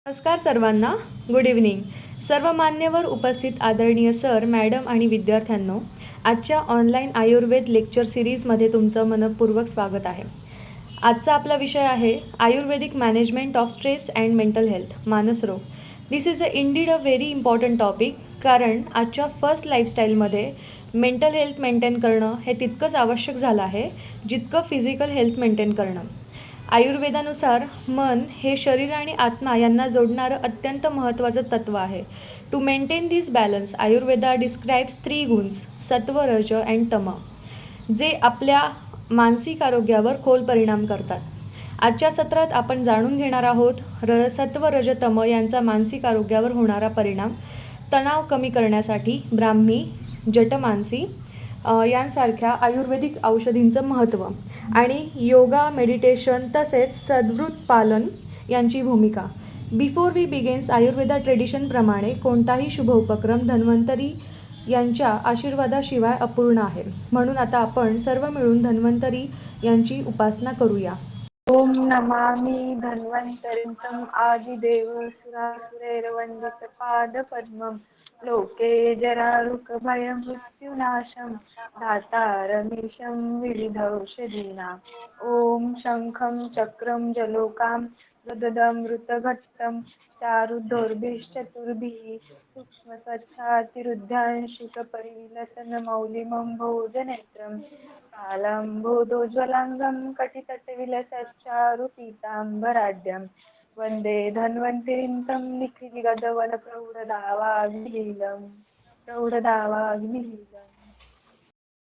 नमस्कार सर्वांना. Good evening. सर्व मान्यवर उपस्थित आदरणीय सर, मॅडम आणि विद्यार्थ्यांनो, आजच्या ऑनलाईन आयुर्वेद लेक्चर सिरीजमध्ये तुमचं मनःपूर्वक स्वागत आहे. आजचा आपला विषय आहे Ayurvedic management of stress and mental health, मानसरोग. This is indeed a very important topic, कारण आजच्या फर्स्ट लाईफस्टाईलमध्ये मेंटल हेल्थ मेंटेन करणं हे तितकंच आवश्यक झालं आहे जितकं फिजिकल हेल्थ मेंटेन करणं. आयुर्वेदानुसार मन हे शरीर आणि आत्मा यांना जोडणारं अत्यंत महत्त्वाचं तत्त्व आहे. To maintain this balance, Ayurveda describes 3 गुन्स, सत्व, रज अँड तम, जे आपल्या मानसिक आरोग्यावर खोल परिणाम करतात. आजच्या सत्रात आपण जाणून घेणार आहोत सत्व, रज, तम यांचा मानसिक आरोग्यावर होणारा परिणाम, तणाव कमी करण्यासाठी ब्राह्मी, जटमानसी यांसारख्या आयुर्वेदिक औषधींचं महत्त्व आणि योगा, मेडिटेशन तसेच सद्वृत्त पालन यांची भूमिका. बिफोर वी बिगिन्स, आयुर्वेदा ट्रेडिशनप्रमाणे कोणताही शुभ उपक्रम धन्वंतरी यांच्या आशीर्वादाशिवाय अपूर्ण आहे. म्हणून आता आपण सर्व मिळून धन्वंतरी यांची उपासना करूया. ओम नमामि धन्वन्तरिं तं आदिदेवसुरासुरैर्वन्दितपादपद्मं लोके जरारुकभयमृत्युनाशं धातारमीशं विविधौषधीनाम्. ॐ शङ्खं चक्रं जलोकां ददमृतघट्टं चारुदोर्भिश्चतुर्भिः सूक्ष्मस्वच्छातिरुद्ध्यांशिकपरिलसन्मौलिमं भोजनेत्रं कालम्बोदोज्ज्वलाङ्गं कटितटविलसच्चारुपीताम्बराढ्यं वन्दे धन्वन्तरिं तं निखिलगदवनप्रौढदावाग्निलीलम्.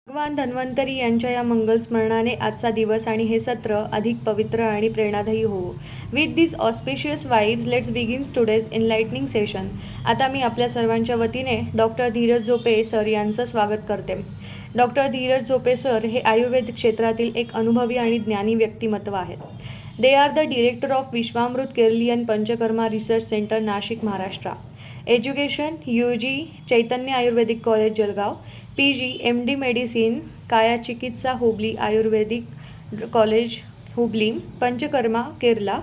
भगवान धन्वंतरी यांच्या या मंगल स्मरणाने आजचा दिवस आणि हे सत्र अधिक पवित्र आणि प्रेरणादायी हो. With this auspicious vibes, let's begins today's enlightening session. आता मी आपल्या सर्वांच्या वतीने डॉक्टर धीरज झोपे सर यांचं स्वागत करते. डॉक्टर धीरज झोपे सर हे आयुर्वेद क्षेत्रातील एक अनुभवी आणि ज्ञानी व्यक्तिमत्व आहेत. They are the director of Vishwamrut Keralian Panchakarma research centre, Nashik, Maharashtra. Education UG Chaitanya Ayurvedic college, Jalgaon. PG MD medicine Kaya Chikitsa Hubli Ayurvedic college, Hubli, Panchakarma, Kerala.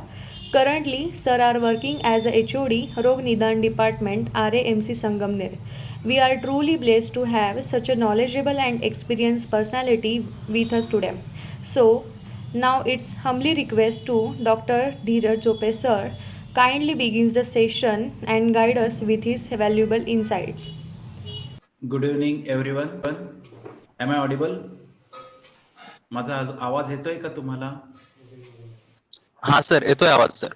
Currently, sir are working as a HOD, रोग निदान department, RAMC, Sangamner. We are truly blessed to have such a knowledgeable and experienced personality with us today. So, now it's humbly request to Dr. Dheeraj Zope sir kindly begins the session and guide us with his valuable insights. Good evening everyone. Am I audible? माझा आवाज येतोय का तुम्हाला? हा sir, येतोय आवाज sir.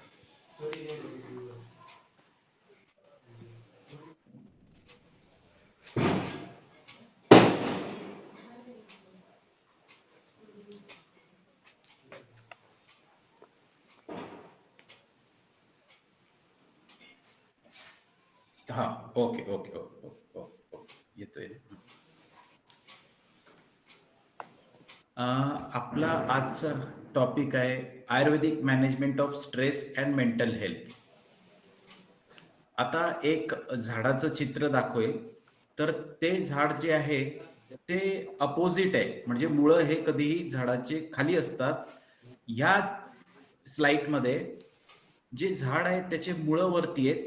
हा, okay okay okay okay okay, येतोय. आपला आजचा टॉपिक आहे Ayurvedic management of stress and mental health. आता एक झाडाचं चित्र दाखवेल, तर ते झाड जे आहे ते अपोजिट आहे, म्हणजे मुळं हे कधीही झाडाचे खाली असतात. ह्या स्लाइडमध्ये जे झाड आहे त्याचे मुळं वरती आहेत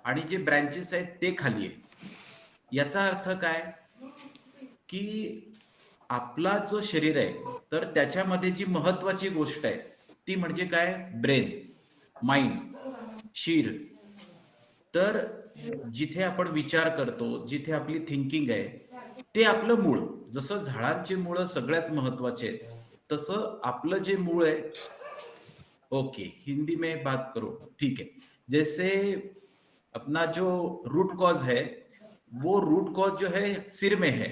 आणि जे ब्रँचेस आहेत ते खाली आहेत. याचा अर्थ काय की आपला जो शरीर आहे तर त्याच्यामध्ये जी महत्वाची गोष्ट आहे ती म्हणजे काय, ब्रेन, माइंड, शीर. तर जिथे आपण विचार करतो, जिथे आपली थिंकिंग आहे ते आपलं मूळ. जसं झाडांची मुळं सगळ्यात महत्वाचे आहेत, तसं आपलं जे मूळ आहे, ओके हिंदी में बात करो, ठीक है. जैसे अपना जो रूट कॉज है, वो रूट कॉज जो है सिर में है,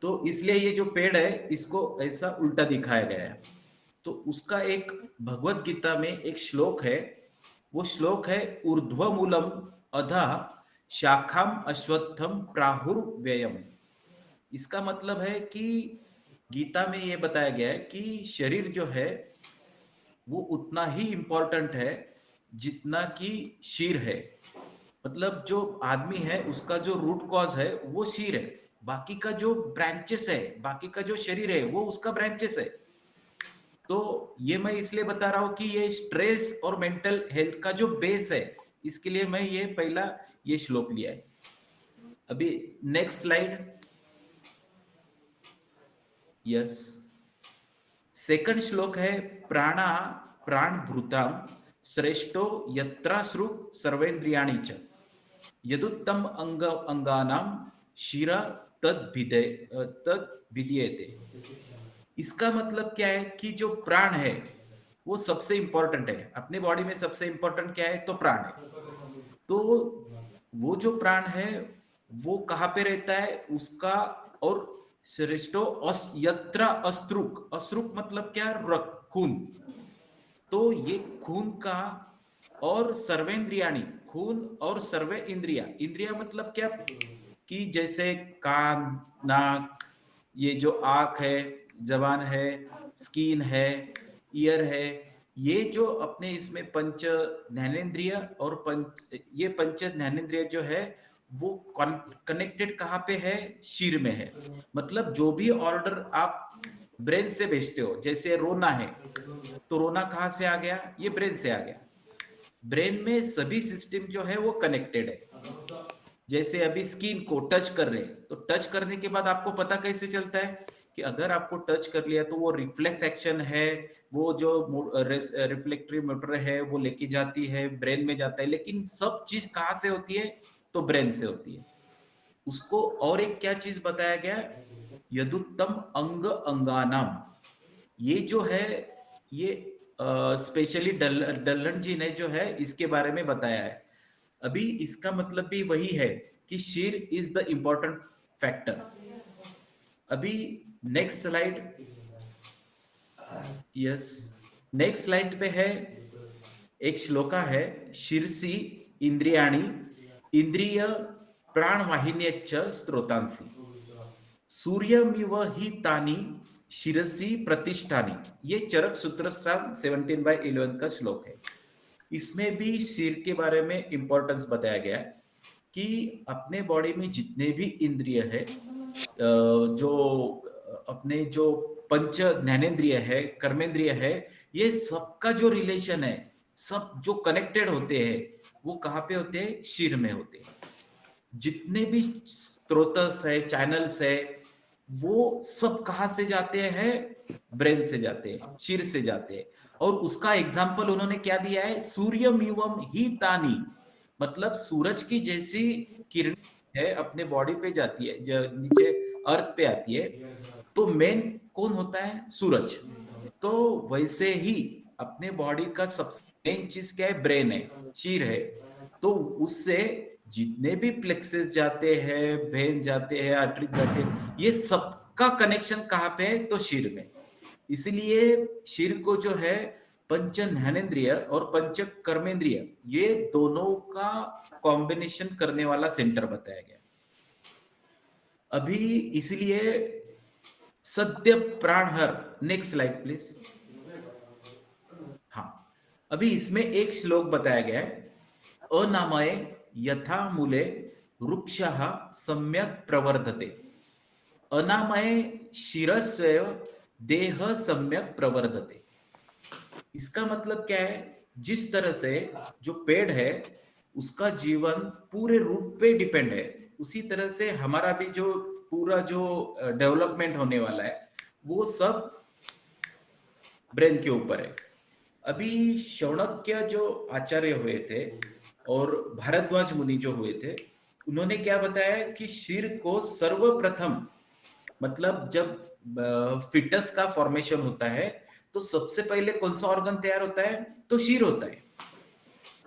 तो इसलिए ये जो पेड़ है इसको ऐसा उल्टा दिखाया गया है. तो उसका एक भगवत गीता में एक श्लोक है, वो श्लोक है ऊर्ध्वमूलम अधा शाखाम अश्वत्थम प्राहुर्व्ययम. इसका मतलब है कि गीता में ये बताया गया है कि शरीर जो है वो उतना ही इंपॉर्टेंट है जितना कि शीर है. मतलब जो आदमी है उसका जो रूट कॉज है वो शीर है, बाकी का जो ब्रांचेस है, बाकी का जो शरीर है वो उसका ब्रांचेस है. तो ये मैं इसलिए बता रहा हूं कि ये स्ट्रेस और मेंटल हेल्थ का जो बेस है, इसके लिए मैं ये पहला ये श्लोक लिया है। अभी नेक्स्ट स्लाइड। यस, सेकंड श्लोक है प्राणा प्राण भूताम श्रेष्ठो यत्राश्रु सर्वेन्द्रियाणि च यदुत्तम अंगानाम शिरा तद विधीयते। इसका मतलब क्या है कि जो प्राण है वो सबसे इंपॉर्टेंट है अपने बॉडी में। सबसे इंपॉर्टेंट क्या है? तो प्राण है। तो वो जो प्राण है वो कहाँ पे रहता है उसका। और श्रेष्ठो यत्र अश्रुक, अश्रुक मतलब क्या? खून। तो ये खून का और सर्वेंद्रियाणी, खून और सर्वे इंद्रिया, इंद्रिया मतलब क्या? कि जैसे कान, नाक, ये जो आंख है, जबान है, स्किन है, ईयर है, ये जो अपने इसमें पंच ज्ञानेंद्रिय और ये पंच ज्ञानेंद्रिय जो है वो कनेक्टेड कहाँ पे है? शिर में है। मतलब जो भी ऑर्डर आप ब्रेन से भेजते हो, जैसे रोना है तो रोना कहाँ से आ गया? ये ब्रेन से आ गया। ब्रेन में सभी सिस्टम जो है वो कनेक्टेड है। जैसे अभी स्किन को टच कर रहे हैं तो टच करने के बाद आपको पता कैसे चलता है कि अगर आपको टच कर लिया तो वो रिफ्लेक्स एक्शन है, वो जो रिफ्लेक्टरी मोटर है वो लेके जाती है ब्रेन में जाता है। लेकिन सब चीज कहाँ से होती है? तो ब्रेन से होती है। उसको और एक क्या चीज बताया गया? यदुत्तम अंगानाम। ये जो है ये स्पेशली डल्लन जी ने जो है इसके बारे में बताया है। अभी इसका मतलब भी वही है कि शीर इज द इंपॉर्टेंट फैक्टर। अभी next slide. Yes, next slide पे है एक श्लोका है शीर्षी इंद्रियाणी इंद्रिय प्राणवाहिन्यच्च स्त्रोतांसी सूर्यमिव ही तानी शिरसी प्रतिष्ठानी। ये चरक सूत्रस्थान 17/11 का श्लोक है। इसमें भी सिर के बारे में इंपॉर्टेंस बताया गया है कि अपने बॉडी में जितने भी इंद्रिय है, जो अपने जो पंच ज्ञानेंद्रिय है, कर्मेंद्रिय है, ये सबका जो रिलेशन है, सब जो कनेक्टेड होते हैं वो कहाँ पे होते हैं? शिर में होते हैं। जितने भी स्रोतस है, चैनल्स है, वो सब कहाँ से जाते हैं? ब्रेन से जाते हैं, शिर से जाते हैं। और उसका एग्जाम्पल उन्होंने क्या दिया है? सूर्यमिवम ही तानी, मतलब सूरज की जैसी किरण है अपने बॉडी पे जाती है, जो नीचे अर्थ पे आती है, तो मेन कौन होता है? सूरज। तो वैसे ही अपने बॉडी का सबसे मेन चीज क्या है? ब्रेन है, शीर है। तो उससे जितने भी प्लेक्सेस जाते हैं, वेन जाते हैं, आर्टरी जाते हैं, ये सबका कनेक्शन कहाँ पे है? तो शीर में। इसलिए शीर को जो है पंच ज्ञानेंद्रिय और पंच कर्मेंद्रिय, ये दोनों का कॉम्बिनेशन करने वाला सेंटर बताया गया। अभी इसलिए सद्य प्राणहर। Next slide please. हाँ, अभी इसमें एक श्लोक बताया गया है अनामय यथा मूले वृक्षः सम्यक प्रवर्धते अनामय शिरस्य देह सम्यक प्रवर्धते। इसका मतलब क्या है? जिस तरह से जो पेड़ है उसका जीवन पूरे रूट पे डिपेंड है, उसी तरह से हमारा भी जो पूरा जो डेवलपमेंट होने वाला है वो सब ब्रेन के ऊपर है। अभी शौनक्य जो आचार्य हुए थे और भारद्वाज मुनि जो हुए थे, उन्होंने क्या बताया कि शीर को सर्वप्रथम, मतलब जब फिटस का फॉर्मेशन होता है तो सबसे पहले कौन सा ऑर्गन तैयार होता है? तो शीर होता है।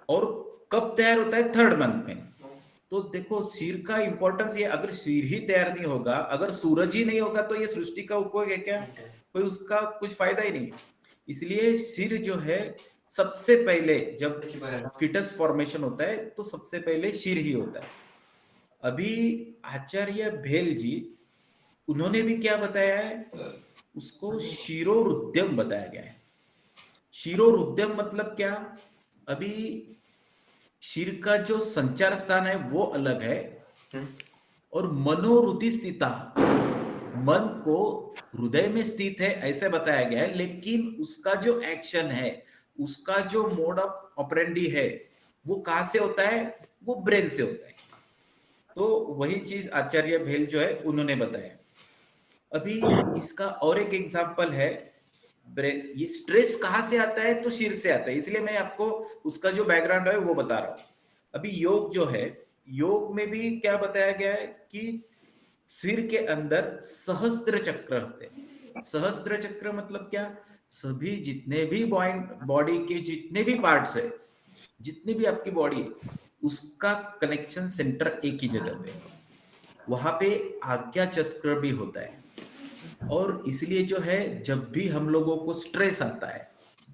और कब तैयार होता है? 3rd मंथ में। तो देखो शीर का इंपॉर्टेंस ये, अगर शीर ही तैयार नहीं होगा, अगर सूरज ही नहीं होगा तो ये सृष्टि का उपयोग है क्या? कोई उसका कुछ फायदा ही नहीं। इसलिए शीर जो है सबसे पहले जब फिटस फॉर्मेशन होता है तो सबसे पहले शीर ही होता है। अभी आचार्य भेल जी, उन्होंने भी क्या बताया है? उसको शिरोरुद्यम बताया गया है। शिरोरुद्यम मतलब क्या? अभी शिर का जो संचार स्थान है वो अलग है और मनोरुति स्थिता, मन को हृदय में स्थित है ऐसे बताया गया है, लेकिन उसका जो एक्शन है, उसका जो मोड ऑफ ऑपरेंडी है, वो कहां से होता है? वो ब्रेन से होता है। तो वही चीज आचार्य भेल जो है उन्होंने बताया। अभी इसका और एक एग्जांपल है, ब्रेन, ये स्ट्रेस कहां से आता है? तो सिर से आता है, इसलिए मैं आपको उसका जो बैकग्राउंड है वो बता रहा हूं। अभी योग जो है, योग में भी क्या बताया गया है कि सिर के अंदर सहस्त्र चक्र होते हैं। सहस्त्र चक्र मतलब क्या? सभी जितने भी बॉडी के जितने भी पार्ट्स है, जितनी भी आपकी बॉडी है, उसका कनेक्शन सेंटर एक ही जगह पे है। वहां पे आज्ञा चक्र भी होता है। और इसलिए जो है, जब भी हम लोगों को स्ट्रेस आता है,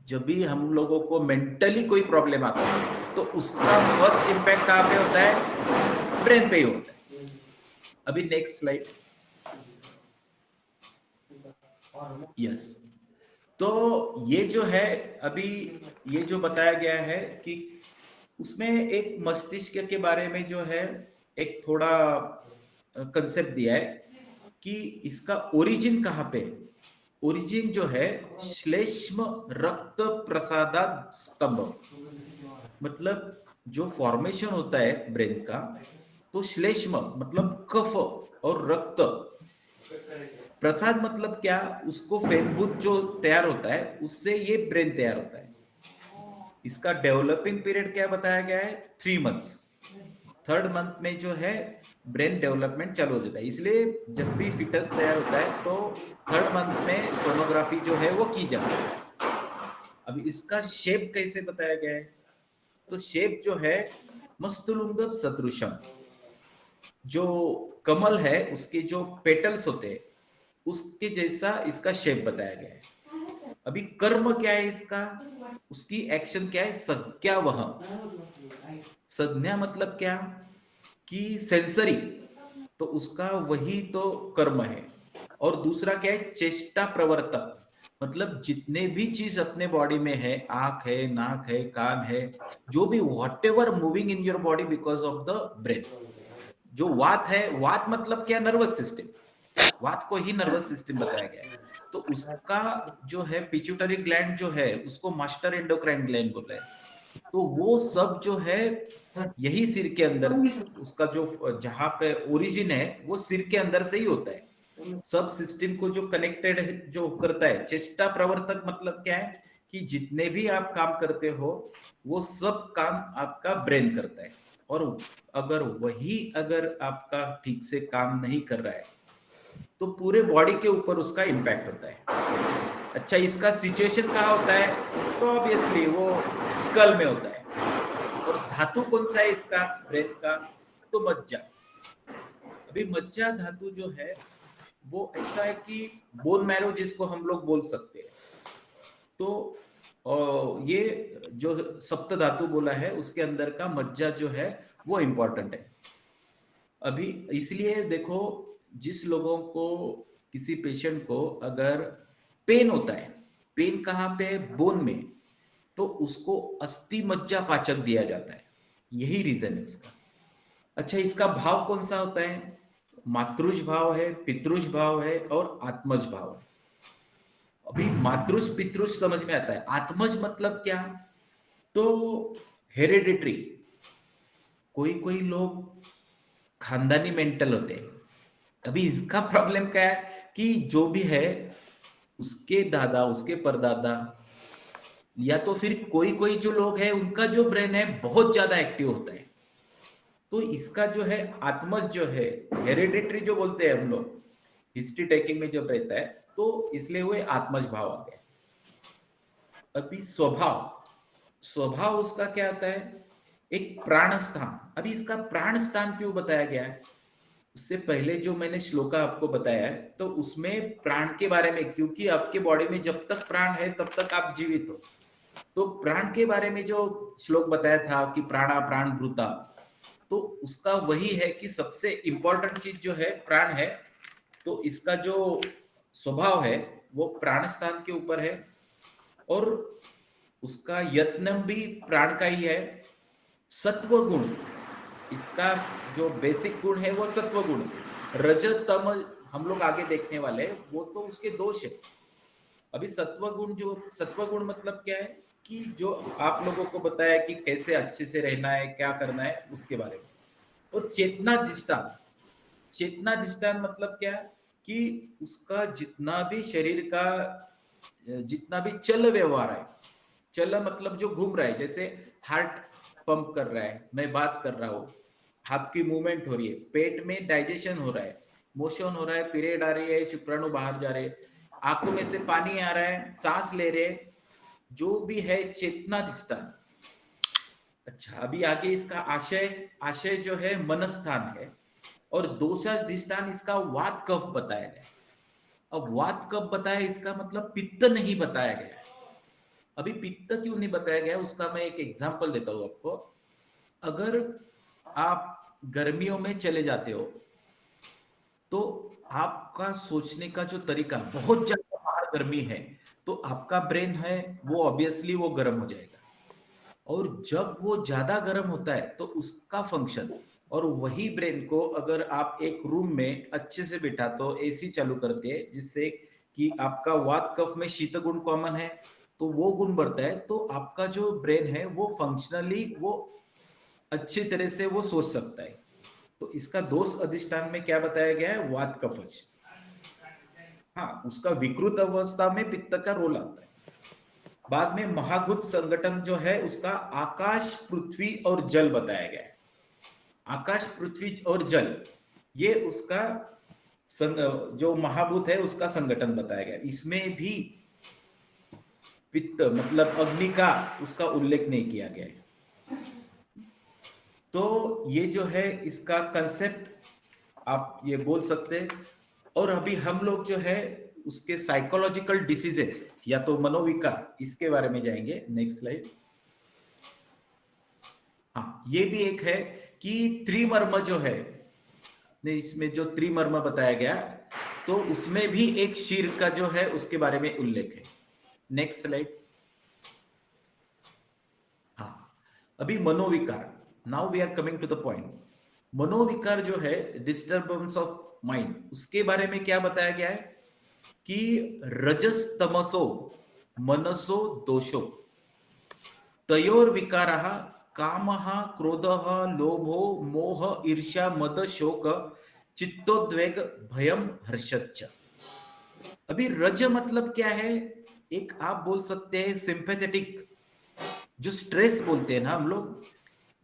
जब भी हम लोगों को मेंटली कोई प्रॉब्लम आता है, तो उसका फर्स्ट इम्पैक्ट कहां पे होता है? ब्रेन पे ही होता है। अभी नेक्स्ट स्लाइड। यस, तो ये जो है, अभी ये जो बताया गया है कि उसमें एक मस्तिष्क के बारे में जो है एक थोड़ा कंसेप्ट दिया है कि इसका ओरिजिन कहाँ पे? ओरिजिन जो है श्लेष्म रक्त प्रसादा स्तंभ, मतलब जो फॉर्मेशन होता है ब्रेन का, तो श्लेष्म मतलब कफ और रक्त, प्रसाद मतलब क्या? उसको फेनभूत जो तैयार होता है उससे ये ब्रेन तैयार होता है। इसका डेवलपिंग पीरियड क्या बताया गया है? 3 मंथ्स। थर्ड मंथ में जो है ब्रेन डेवलपमेंट चालू हो जाता है। इसलिए जब भी फिटस तैयार होता है तो थर्ड मंथ में सोनोग्राफी जो है वो की जाती है। अभी इसका शेप कैसे बताया गया है? तो शेप जो है मस्तुलुंगम सदृशम, जो कमल है उसके जो पेटल्स होते हैं उसके जैसा इसका शेप बताया गया है। अभी कर्म क्या है इसका? उसकी एक्शन क्या है? संज्ञावह। संज्ञा मतलब क्या? कि सेंसरी, तो उसका वही तो कर्म है। और दूसरा क्या है? चेष्टा प्रवर्तक, मतलब जितने भी चीज अपने बॉडी में है, आंख है, नाक है, कान है, जो भी what ever moving in your body because of the brain. जो वात है, वात मतलब क्या? Nervous system. वात को ही नर्वस सिस्टम बताया गया है। तो उसका जो है पिट्यूटरी ग्लैंड जो है उसको मास्टर एंडोक्राइन ग्लैंड बोलते हैं। तो वो सब जो है यही सिर के अंदर, उसका जो जहां पे ओरिजिन है वो सिर के अंदर से ही होता है। सब सिस्टम को जो कनेक्टेड है, जो करता है। चेष्टा प्रवर्तक मतलब क्या है? कि जितने भी आप काम करते हो वो सब काम आपका ब्रेन करता है। और अगर आपका ठीक से काम नहीं कर रहा है तो पूरे बॉडी के ऊपर उसका इम्पैक्ट होता है। अच्छा, इसका सिचुएशन कहाँ होता है? तो ऑब्वियसली वो स्कल में होता है। और धातु कौन सा है इसका ब्रेन का? तो मज्जा। अभी मज्जा धातु जो है वो ऐसा है कि बोन मैरो जिसको हम लोग बोल सकते हैं। तो ये जो सप्त धातु बोला है उसके अंदर का मज्जा जो है वो इंपॉर्टेंट है। अभी इसलिए देखो, जिस लोगों को, किसी पेशेंट को अगर पेन होता है, पेन कहाँ पे? बोन में, तो उसको अस्थि मज्जा पाचक दिया जाता है। यही रीजन है उसका। अच्छा, इसका भाव कौन सा होता है? मातृज भाव है, पितृज भाव है और आत्मज भाव है। अभी मातृज पितृज समझ में आता है। आत्मज मतलब क्या? तो हेरिडिटरी, कोई कोई लोग खानदानी मेंटल होते हैं। अभी इसका प्रॉब्लम क्या है कि जो भी है उसके दादा, उसके परदादा, या तो फिर कोई कोई जो लोग हैं उनका जो ब्रेन है बहुत ज्यादा एक्टिव होता है। तो इसका जो है आत्मज जो है, हेरिडिटरी जो बोलते हैं हम लोग, हिस्ट्री टेकिंग में जब रहता है तो इसलिए हुए आत्मज भाव आ गया। अभी स्वभाव, स्वभाव उसका क्या आता है? एक प्राण स्थान। अभी इसका प्राण स्थान क्यों बताया गया है? उससे पहले जो मैंने श्लोका आपको बताया है तो उसमें प्राण के बारे में, क्योंकि आपके बॉडी में जब तक प्राण है तब तक आप जीवित हो, तो प्राण के बारे में जो श्लोक बताया था कि प्राणा प्राण भृता, तो उसका वही है कि सबसे इंपॉर्टेंट चीज जो है प्राण है। तो इसका जो स्वभाव है वो प्राण स्थान के ऊपर है। और उसका यत्न भी प्राण का ही है। सत्व गुण, इसका जो बेसिक गुण है वो सत्व गुण। रज तम हम लोग आगे देखने वाले हैं, वो तो उसके दोष है। अभी सत्वगुण मतलब क्या है कि जो आप लोगों को बताया कि कैसे अच्छे से रहना है, क्या करना है, उसके बारे में। और चेतना दृष्टान मतलब क्या है कि उसका जितना भी शरीर का जितना भी चल व्यवहार है, चल मतलब जो घूम रहा है, जैसे हार्ट पंप कर रहा है, मैं बात कर रहा हूँ, हाथ की मूवमेंट हो रही है, पेट में डाइजेशन हो रहा है, मोशन हो रहा है, पीरियड आ रही है, शुक्राणु बाहर जा रहे हैं, आंखों में से पानी आ रहा है, सांस ले रहे हैं, जो भी है चेतना दृष्टान। अच्छा, अभी आगे इसका आशय आशय जो है मनस्थान है, और दोषा दृष्टान इसका वात कफ बताया गया है। अब वात कफ बताया, इसका मतलब पित्त नहीं बताया गया है। अभी पित्त क्यों नहीं बताया गया, उसका मैं एक एग्जांपल देता हूं आपको। अगर आप गर्मियों में चले जाते हो तो आपका सोचने का जो तरीका, बहुत ज्यादा बाहर गर्मी है तो आपका ब्रेन है वो ऑब्वियसली वो गर्म हो जाएगा, और जब वो ज्यादा गर्म होता है तो उसका फंक्शन, और वही ब्रेन को अगर आप एक रूम में अच्छे से बिठा तो एसी चालू करते हैं, जिससे कि आपका वात कफ में शीत गुण कॉमन है, तो वो गुण बढ़ता है, तो आपका जो ब्रेन है वो फंक्शनली वो अच्छी तरह से वो सोच सकता है। तो इसका दोष अधिष्ठान में क्या बताया गया है, वात कफज। हाँ, उसका विकृत अवस्था में पित्त का रोल आता है। बाद में महाभूत संगठन जो है उसका आकाश, पृथ्वी और जल बताया गया है। आकाश, पृथ्वी और जल, ये उसका जो महाभूत है उसका संगठन बताया गया। इसमें भी पित्त मतलब अग्नि का उसका उल्लेख नहीं किया गया है। तो ये जो है इसका कंसेप्ट आप ये बोल सकते हैं। और अभी हम लोग जो है उसके साइकोलॉजिकल डिसीजेस या तो मनोविकार, इसके बारे में जाएंगे। Next slide. हाँ, ये भी एक है कि त्रिमर्म जो है, इसमें जो त्रिमर्म बताया गया, तो उसमें भी एक शीर का जो है उसके बारे में उल्लेख है। Next slide. हाँ, अभी मनोविकार, now we are coming to the point. मनोविकार जो है डिस्टर्बेंस ऑफ माइंड, उसके बारे में क्या बताया गया है कि रजस तमसो मनसो दोषो तयोर विकारः कामः क्रोधः लोभो मोह ईर्ष्या मद शोक चित्तोद्वेग भयम हर्षच्च। अभी रज मतलब क्या है, एक आप बोल सकते हैं सिंपैथेटिक, जो स्ट्रेस बोलते हैं ना हम लोग,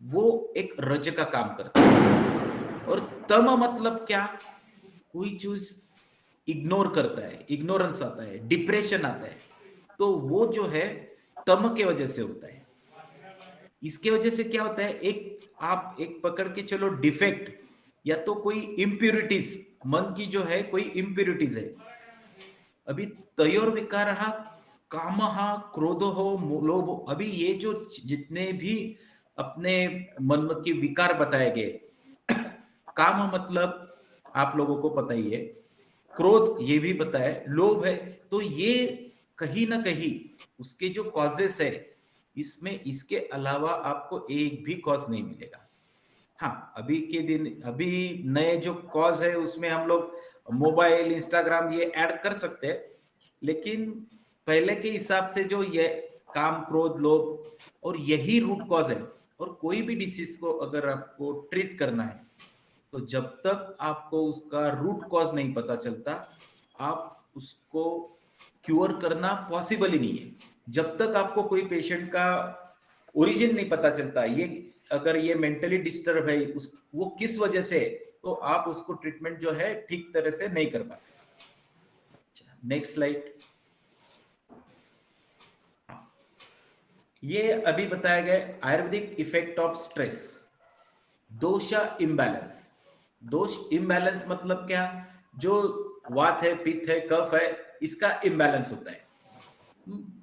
वो एक रज का काम करता है। और तम मतलब क्या, कोई चीज इग्नोर करता है, इग्नोरेंस आता है, डिप्रेशन आता है, तो वो जो है तम के वजह से होता है। इसके वजह से क्या होता है, एक आप एक पकड़ के चलो डिफेक्ट या तो कोई इम्प्यूरिटीज, मन की जो है कोई इम्प्यूरिटीज है। अभी तयोर विकार काम क्रोध हो लोभ, अभी ये जो जितने भी अपने मन के विकार बताए गए, काम मतलब आप लोगों को पता ही है, क्रोध ये भी पता है, लोभ है, तो ये कहीं ना कहीं उसके जो कॉजेस है, इसमें इसके अलावा आपको एक भी कॉज नहीं मिलेगा। हाँ, अभी के दिन अभी नए जो कॉज है उसमें हम लोग मोबाइल, इंस्टाग्राम ये ऐड कर सकते हैं, लेकिन पहले के हिसाब से जो ये काम, क्रोध, लोभ, और यही रूट कॉज है। और कोई भी डिसीज को अगर आपको ट्रीट करना है तो जब तक आपको उसका रूट कॉज नहीं पता चलता, आप उसको क्योर करना पॉसिबल ही नहीं है। जब तक आपको कोई पेशेंट का ओरिजिन नहीं पता चलता, ये अगर ये मेंटली डिस्टर्ब है उस वो किस वजह से, तो आप उसको ट्रीटमेंट जो है ठीक तरह से नहीं कर पाते। Next slide. ये अभी बताया गया Ayurvedic effect of stress, dosha imbalance. Dosha imbalance मतलब क्या, जो वात है, पित्त है, कफ है, इसका इम्बैलेंस होता है।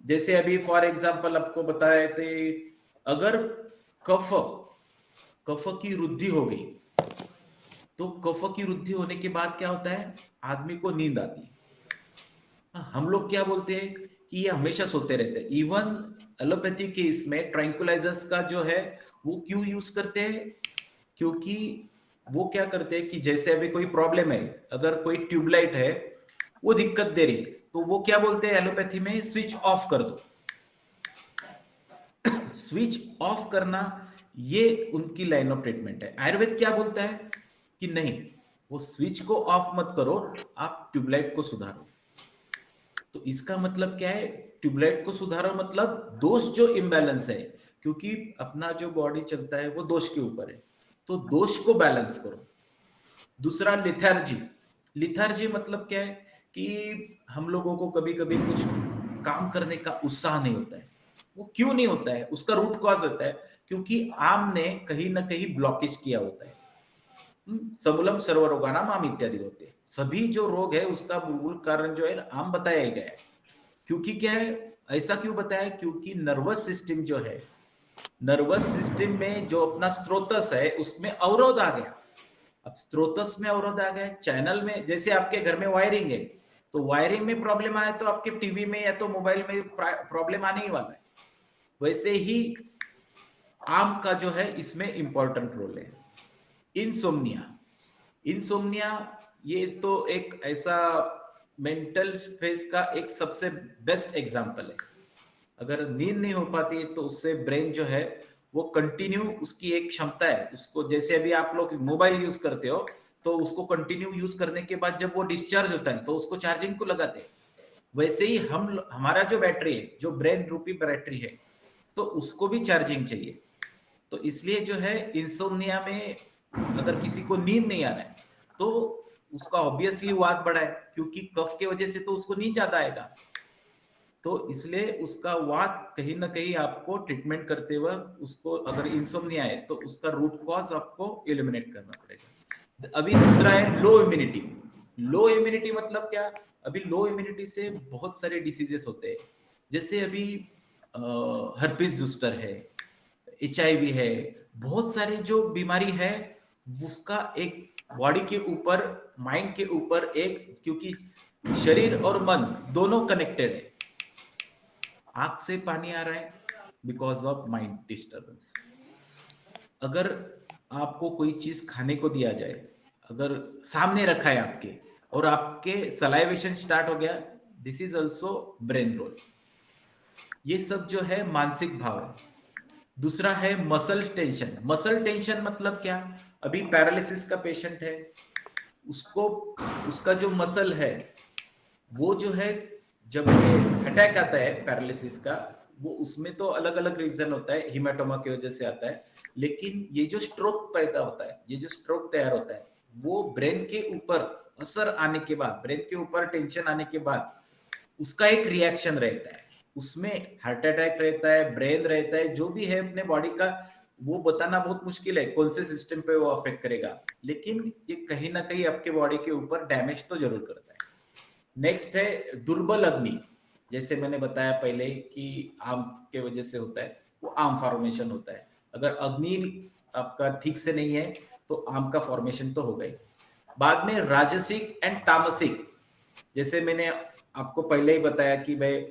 जैसे अभी फॉर एग्जांपल आपको बताए थे, अगर कफ कफ की वृद्धि हो गई, तो कफ की वृद्धि होने के बाद क्या होता है, आदमी को नींद आती है। हम लोग क्या बोलते हैं कि ये हमेशा सोते रहते हैं। इवन एलोपैथी केस में ट्रैंकुलाइजर्स का जो है वो क्यों यूज करते हैं, क्योंकि वो क्या करते हैं कि जैसे अभी कोई प्रॉब्लम है, अगर कोई ट्यूबलाइट है वो दिक्कत दे रही है, तो वो क्या बोलते हैं एलोपैथी में, स्विच ऑफ कर दो। स्विच ऑफ करना ये उनकी लाइन ऑफ ट्रीटमेंट है। आयुर्वेद क्या बोलता है कि नहीं, वो स्विच को ऑफ मत करो, आप ट्यूबलाइट को सुधारो। तो इसका मतलब क्या है, ट्यूबलाइट को सुधारो मतलब दोष जो इम्बैलेंस है, क्योंकि अपना जो बॉडी चलता है वो दोष के ऊपर है, तो दोष को बैलेंस करो। दूसरा लिथार्जी। लिथार्जी मतलब क्या है कि हम लोगों को कभी कभी कुछ काम करने का उत्साह नहीं होता है। वो क्यों नहीं होता है, उसका रूट कॉज होता है क्योंकि आम ने कहीं ना कहीं ब्लॉकेज किया होता है। समूलम सर्वरोगाणाम आम इत्यादि होते हैं। सभी जो रोग है उसका मूल कारण जो है आम बताया गया है। क्योंकि क्या है, ऐसा क्यों बताया, क्योंकि नर्वस सिस्टम जो है, नर्वस सिस्टम में जो अपना स्त्रोतस है उसमें अवरोध आ गया। अब स्त्रोतस में अवरोध आ गया, चैनल में, जैसे आपके घर में वायरिंग है, तो वायरिंग में प्रॉब्लम आए तो आपके टीवी में या तो मोबाइल में प्रॉब्लम आने ही वाला है। वैसे ही आम का जो है इसमें इंपॉर्टेंट रोल है। इंसोम्निया। इंसोम्निया ये तो एक ऐसा मेंटल फेस का एक सबसे बेस्ट एग्जांपल है। अगर नींद नहीं हो पाती है तो उससे ब्रेन जो है वो कंटिन्यू, उसकी एक क्षमता है उसको, जैसे अभी आप लोग मोबाइल यूज करते हो तो उसको कंटिन्यू यूज करने के बाद जब वो डिस्चार्ज होता है तो उसको चार्जिंग को लगाते हैं। वैसे ही हमारा जो बैटरी है, जो ब्रेन रूपी बैटरी है, तो उसको भी चार्जिंग चाहिए। तो इसलिए जो है इंसोम्निया में अगर किसी को नींद नहीं आ रहा है तो उसका ऑब्वियसली वात बड़ा है, क्योंकि कफ के वजह से तो उसको नींद ज्यादा आएगा। तो इसलिए उसका वात कहीं ना कहीं आपको ट्रीटमेंट करते वक्त उसको, अगर इंसोम्निया है तो उसका रूट कॉज आपको एलिमिनेट करना पड़ेगा। अभी दूसरा है लो इम्यूनिटी। लो इम्यूनिटी मतलब क्या, अभी लो इम्यूनिटी से बहुत सारे डिसीजेस होते हैं, जैसे अभी हर्पिस जुस्टर है, HIV है, बहुत सारी जो बीमारी है उसका एक बॉडी के ऊपर, माइंड के ऊपर एक, क्योंकि शरीर और मन दोनों कनेक्टेड है। आंख से पानी आ रहा है बिकॉज ऑफ माइंड डिस्टर्बेंस। अगर आपको कोई चीज खाने को दिया जाए, अगर सामने रखा है आपके और आपके सलाइवेशन स्टार्ट हो गया, this is also brain role. ये सब जो है मानसिक भाव है। दूसरा है मसल टेंशन। मसल टेंशन मतलब क्या, अभी पैरालिसिस का पेशेंट है, उसको उसका जो मसल है वो जो है, जब ये अटैक आता है पैरालिसिस का, वो उसमें तो अलग अलग रीजन होता है, हिमेटोमा की वजह से आता है, लेकिन ये जो स्ट्रोक पैदा होता है, ये जो स्ट्रोक तैयार होता है, वो ब्रेन के ऊपर असर आने के बाद, ब्रेन के ऊपर टेंशन आने के बाद उसका एक रिएक्शन रहता है। उसमें हार्ट अटैक रहता है, ब्रेन रहता है, जो भी है अपने बॉडी का, वो बताना बहुत मुश्किल है कौन से सिस्टम पे वो अफेक्ट करेगा, लेकिन ये कहीं ना कहीं आपके बॉडी के ऊपर डैमेज तो जरूर करता है। नेक्स्ट है दुर्बल अग्नि। जैसे मैंने बताया पहले कि आम के वजह से होता है, वो आम फॉर्मेशन होता है। अगर अग्नि आपका ठीक से नहीं है तो आम का फॉर्मेशन तो हो गई। बाद में राजसिक एंड तामसिक। जैसे मैंने आपको पहले ही बताया कि भाई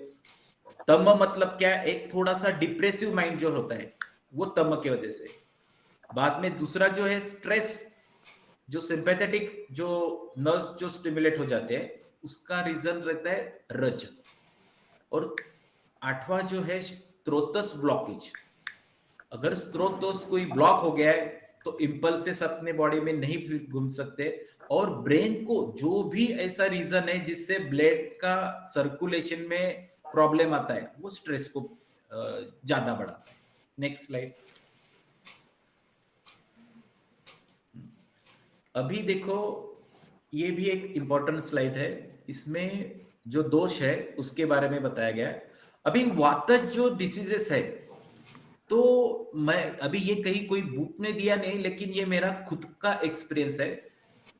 तम मतलब क्या, एक थोड़ा सा डिप्रेसिव माइंड जो होता है वो तम की वजह से। बाद में दूसरा जो है स्ट्रेस, जो सिंपैथेटिक जो नर्व्स जो स्टिमुलेट हो जाते हैं, उसका रीजन रहता है रज। और आठवां जो है स्त्रोतस ब्लॉकेज। अगर स्त्रोतस कोई ब्लॉक हो गया है तो इंपल्सेस अपने बॉडी में नहीं घूम सकते, और ब्रेन को जो भी ऐसा रीजन है जिससे ब्लड का सर्कुलेशन में प्रॉब्लम आता है, वो स्ट्रेस को ज्यादा बढ़ाता है। Next slide. अभी देखो, ये भी एक इंपॉर्टेंट स्लाइड है, इसमें जो दोष है उसके बारे में बताया गया है। अभी वातज जो डिसीजेस है, तो मैं अभी ये कहीं कोई बुक ने दिया नहीं, लेकिन ये मेरा खुद का एक्सपीरियंस है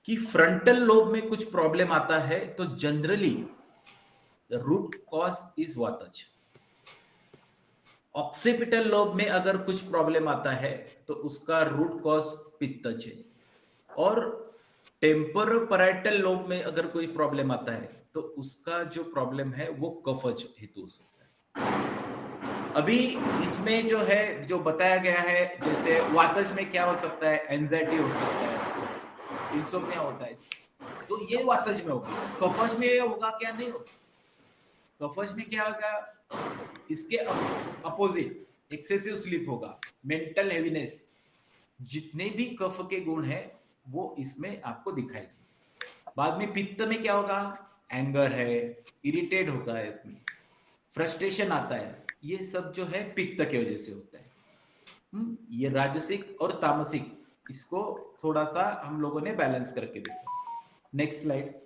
कि फ्रंटल लोब में कुछ प्रॉब्लम आता है तो जनरली रूट कॉज इज वातज। ऑक्सीपिटल लोब में अगर कुछ प्रॉब्लम आता है तो उसका रूट कॉज पित्तज है, और टेम्पोरल पैराइटल लोब में अगर कोई प्रॉब्लम आता है तो उसका जो प्रॉब्लम है वो कफज हेतु हो सकता है। अभी इसमें जो है जो बताया गया है, जैसे वातज में क्या हो सकता है, एंजाइटी हो सकता है, इंसोम्निया होता है, तो ये वातज में होगा। कफज में होगा क्या, नहीं होगा। कफज में क्या होगा, इसके अपोजिट एक्सेसिव स्लीप होगा, मेंटल हेवीनेस, जितने भी कफ के गुण है वो इसमें आपको दिखाई देंगे। बाद में पित्त में क्या होगा, एंगर है, इरिटेट होता है, फ्रस्ट्रेशन आता है, ये सब जो है पित्त के वजह से होता है। ये राजसिक और तामसिक, इसको थोड़ा सा हम लोगों ने बैलेंस करके देखा। Next slide.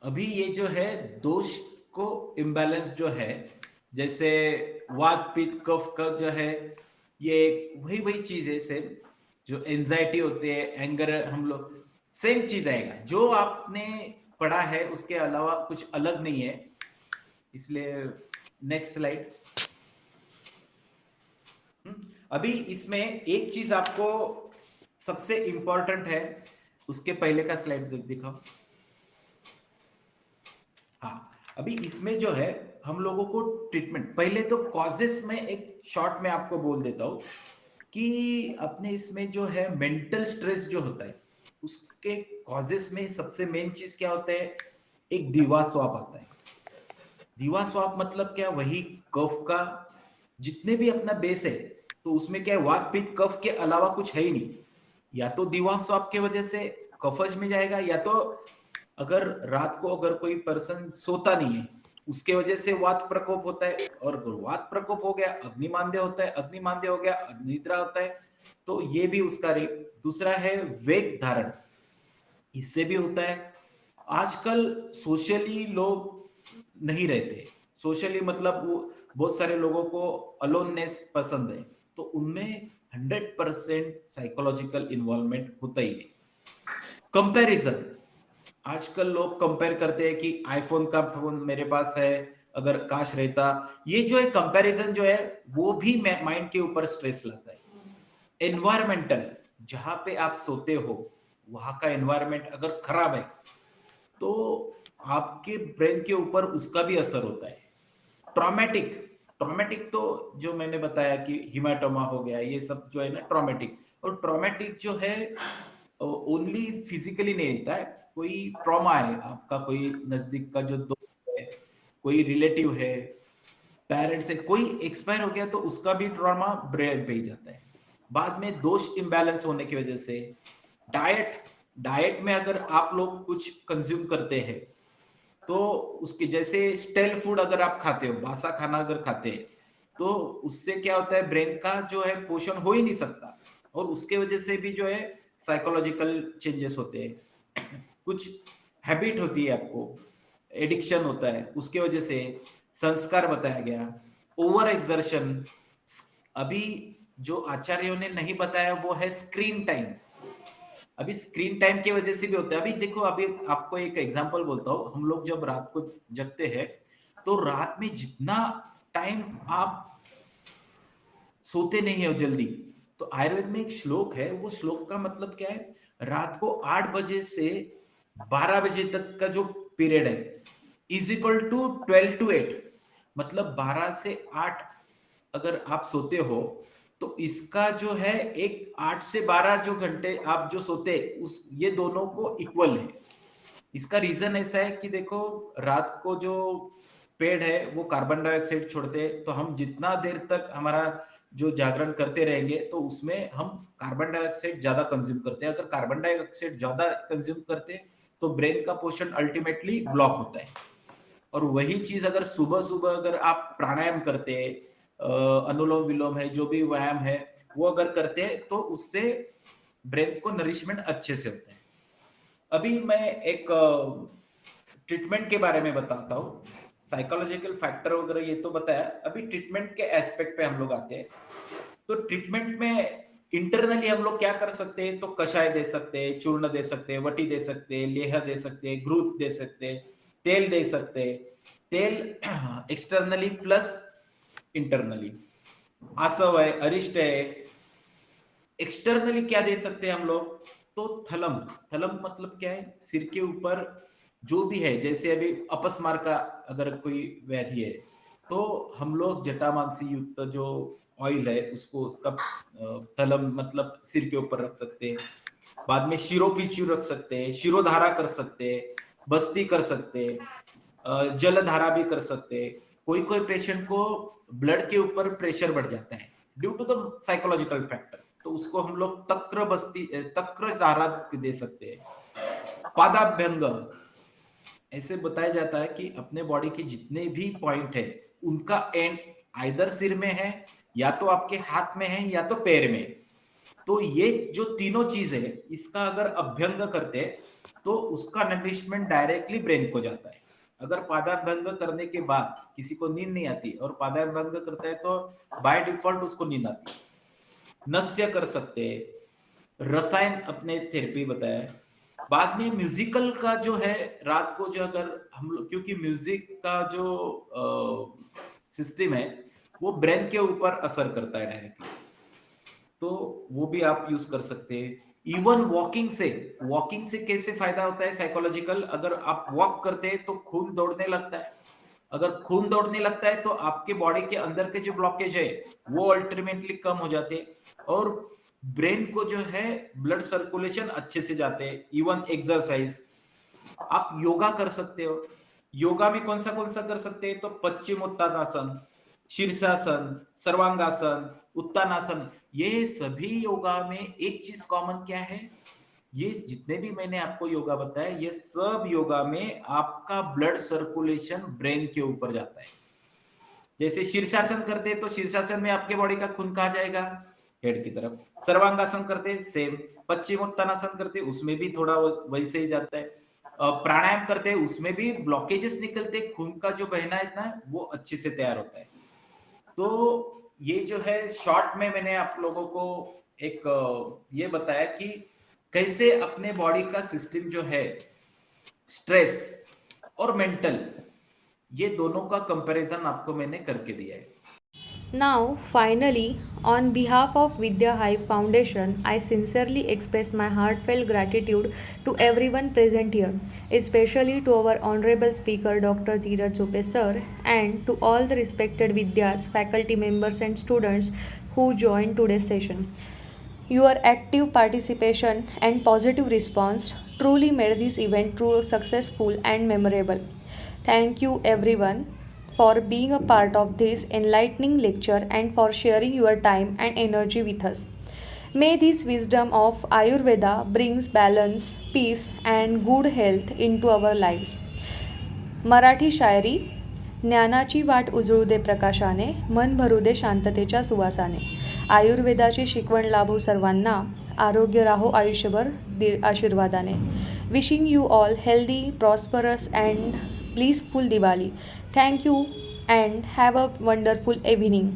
अभी ये जो है दोष को इम्बैलेंस जो है, जैसे वात पित्त कफ का जो है, ये वही वही चीज है सेम, जो एंजाइटी होती है, एंगर, हम लोग सेम चीज आएगा। जो आपने पढ़ा है उसके अलावा कुछ अलग नहीं है, इसलिए नेक्स्ट स्लाइड। अभी इसमें एक चीज आपको सबसे इंपॉर्टेंट है, उसके पहले का स्लाइड दिखाओ। हाँ, अभी इसमें जो है हम लोगों को ट्रीटमेंट, पहले तो कॉजेस में एक शॉर्ट में आपको बोल देता हूं कि अपने इसमें जो है मेंटल स्ट्रेस जो होता है, उसके कॉजेस में सबसे मेन चीज क्या होता है, एक दीवा स्वाप आता है। दीवा स्वाप मतलब क्या, वही कफ का जितने भी अपना बेस है, तो उसमें क्या है, वात पित्त कफ के अलावा कुछ है ही नहीं। या तो दीवा स्वाप के वजह से कफज में जाएगा, या तो अगर रात को अगर कोई पर्सन सोता नहीं है उसके वजह से वात प्रकोप होता है, और वात प्रकोप हो गया अग्निमांद्य होता है, अग्निमांद्य हो गया अग्निद्रा होता है, तो ये भी उसका दूसरा है वेग धारण, इससे भी होता है। आजकल सोशली लोग नहीं रहते, सोशली मतलब वो बहुत सारे लोगों को अलोननेस पसंद है, तो उनमें 100% साइकोलॉजिकल इन्वॉल्वमेंट होता ही है। कंपैरिजन, आजकल लोग कंपेयर करते हैं कि आईफोन का फोन मेरे पास है, अगर काश रहता, ये जो है कंपैरिजन जो है वो भी माइंड के ऊपर स्ट्रेस लाता है। एनवायरमेंटल, जहां पे आप सोते हो वहां का एनवायरमेंट अगर खराब है तो आपके ब्रेन के ऊपर उसका भी असर होता है। ट्रॉमेटिक, ट्रॉमेटिक तो जो मैंने बताया कि हिमाटोमा हो गया, ये सब जो है ना ट्रॉमेटिक, और ट्रॉमेटिक जो है ओनली फिजिकली नहीं रहता है, कोई ट्रॉमा है आपका, कोई नजदीक का जो दोस्त है, कोई रिलेटिव है, पेरेंट्स है, कोई एक्सपायर हो गया तो उसका भी ट्रॉमा ब्रेन पे ही जाता है। बाद में दोष इम्बैलेंस होने की वजह से डाइट, डाइट में अगर आप लोग कुछ कंज्यूम करते हैं तो उसके जैसे स्टेल फूड अगर आप खाते हो, बासा खाना अगर खाते हैं, तो उससे क्या होता है, ब्रेन का जो है पोषण हो ही नहीं सकता, और उसके वजह से भी जो है साइकोलॉजिकल चेंजेस होते हैं। कुछ हैबिट होती है आपको, एडिक्शन होता है, उसके वजह से संस्कार बताया गया, ओवर एक्सर्शन। अभी जो आचार्यों ने नहीं बताया वो है स्क्रीन टाइम। अभी स्क्रीन टाइम की वजह से भी होता है। अभी देखो, अभी आपको एक एग्जांपल बोलता हूँ, हम लोग जब रात को जगते हैं तो रात में जितना टाइम आप सोते नहीं हो जल्दी, तो आयुर्वेद में एक श्लोक है, वो श्लोक का मतलब क्या है, रात को 8 बजे से 12 बजे तक का जो पीरियड है इज इक्वल टू 12 to 8, मतलब 12 से 8 अगर आप सोते हो तो इसका जो है एक 8 से 12 जो घंटे आप जो सोते उस ये दोनों को इक्वल है। इसका रीजन ऐसा है कि देखो, रात को जो पेड़ है वो कार्बन डाइऑक्साइड छोड़ते हैं, तो हम जितना देर तक हमारा जो जागरण करते रहेंगे तो उसमें हम कार्बन डाइऑक्साइड ज्यादा कंज्यूम करते हैं। अगर कार्बन डाइऑक्साइड ज्यादा कंज्यूम करते हैं तो ब्रेन का पोर्शन अल्टीमेटली ब्लॉक होता है। और वही चीज अगर सुबह सुबह अगर आप प्राणायाम करते हैं, अनुलोम विलोम है, जो भी व्यायाम है वो अगर करते हैं तो उससे ब्रेन को नरिशमेंट अच्छे से होता है। अभी मैं एक ट्रीटमेंट के बारे में बताता हूँ। साइकोलॉजिकल फैक्टर वगैरह ये तो बताया, अभी ट्रीटमेंट के एस्पेक्ट पे हम लोग आते हैं। तो ट्रीटमेंट में इंटरनली हम लोग क्या कर सकते हैं, तो कषाय दे सकते हैं, चूर्ण दे सकते हैं, वटी दे सकते हैं, लेह दे सकते हैं, घृत दे सकते हैं, तेल दे सकते हैं। तेल एक्सटर्नली प्लस इंटरनली, आसव है, अरिष्ट है। एक्सटर्नली क्या दे सकते हैं हम लोग, तो थलम, थलम मतलब क्या है, सिर के ऊपर जो भी है, जैसे अभी अपस्मार का अगर कोई व्याधि है तो हम लोग जटामांसी युक्त जो ऑयल है उसको उसका तलम मतलब सिर के ऊपर रख सकते हैं। बाद में शिरोपीचू रख सकते हैं, शिरोधारा कर सकते हैं, बस्ती कर सकते हैं, जलधारा भी कर सकते हैं। कोई कोई पेशेंट को ब्लड के ऊपर प्रेशर बढ़ जाता है due to the psychological factor, तो उसको हम लोग तक्र बस्ती तक्र धारा दे सकते हैं। पादाभ्यंग, ऐसे बताया जाता है कि अपने बॉडी के जितने भी पॉइंट है उनका एंड आइदर सिर में है या तो आपके हाथ में है या तो पैर में। तो ये जो तीनों चीज है इसका अगर अभ्यंग करते हैं तो उसका नरिशमेंट डायरेक्टली ब्रेन को जाता है। अगर पादाभ्यंग करने के बाद किसी को नींद नहीं आती और पादाभ्यंग करता है तो बाय डिफॉल्ट उसको नींद आती है। नस्य कर सकते हैं, रसायन अपने थेरेपी बताया। बाद में म्यूजिकल का जो है रात को जो अगर हम लोग, क्योंकि म्यूजिक का जो सिस्टम है वो ब्रेन के ऊपर असर करता है डायरेक्टली, तो वो भी आप यूज कर सकते हैं। इवन वॉकिंग से कैसे फायदा होता है साइकोलॉजिकल, अगर आप वॉक करते हैं तो खून दौड़ने लगता है। अगर खून दौड़ने लगता है तो आपके बॉडी के अंदर के जो ब्लॉकेज है वो अल्टीमेटली कम हो जाते हैं और ब्रेन को जो है ब्लड सर्कुलेशन अच्छे से जाते हैं। इवन एक्सरसाइज आप योगा कर सकते हो। योगा भी कौन सा कर सकते हैं, तो पश्चिमोत्तानासन, शीर्षासन, सर्वांगासन, उत्तानासन, ये सभी योगा में एक चीज कॉमन क्या है, ये जितने भी मैंने आपको योगा बताया ये सब योगा में आपका ब्लड सर्कुलेशन ब्रेन के ऊपर जाता है। जैसे शीर्षासन करते हैं तो शीर्षासन में आपके बॉडी का खून कहाँ जाएगा, हेड की तरफ। सर्वांगासन करते सेम, पश्चिमोत्तानासन करते उसमें भी थोड़ा वैसे ही जाता है। प्राणायाम करते उसमें भी ब्लॉकेजेस निकलते, खून का जो बहना है इतना वो अच्छे से तैयार होता है। तो ये जो है शॉर्ट में मैंने आप लोगों को एक ये बताया कि कैसे अपने बॉडी का सिस्टम जो है स्ट्रेस और मेंटल, ये दोनों का कंपैरिजन आपको मैंने करके दिया है। Now, finally, on behalf of Vidya Hive Foundation, I sincerely express my heartfelt gratitude to everyone present here, especially to our Honorable Speaker Dr. Dheeraj Zope Sir, and to all the respected Vidyas, faculty members, and students who joined today's session. Your active participation and positive response truly made this event truly successful and memorable. Thank you, everyone, for being a part of this enlightening lecture and for sharing your time and energy with us. May this wisdom of Ayurveda brings balance, peace, and good health into our lives. Marathi शायरी. ज्ञानाची वाट उजळू दे प्रकाशाने, मन भरू दे शांततेच्या सुवासाने. आयुर्वेदाची शिकवण लाभो सर्वांना, आरोग्य राहो आयुष्यभर आशीर्वादाने. Wishing you all healthy, prosperous and blissful Diwali. Thank you and have a wonderful evening.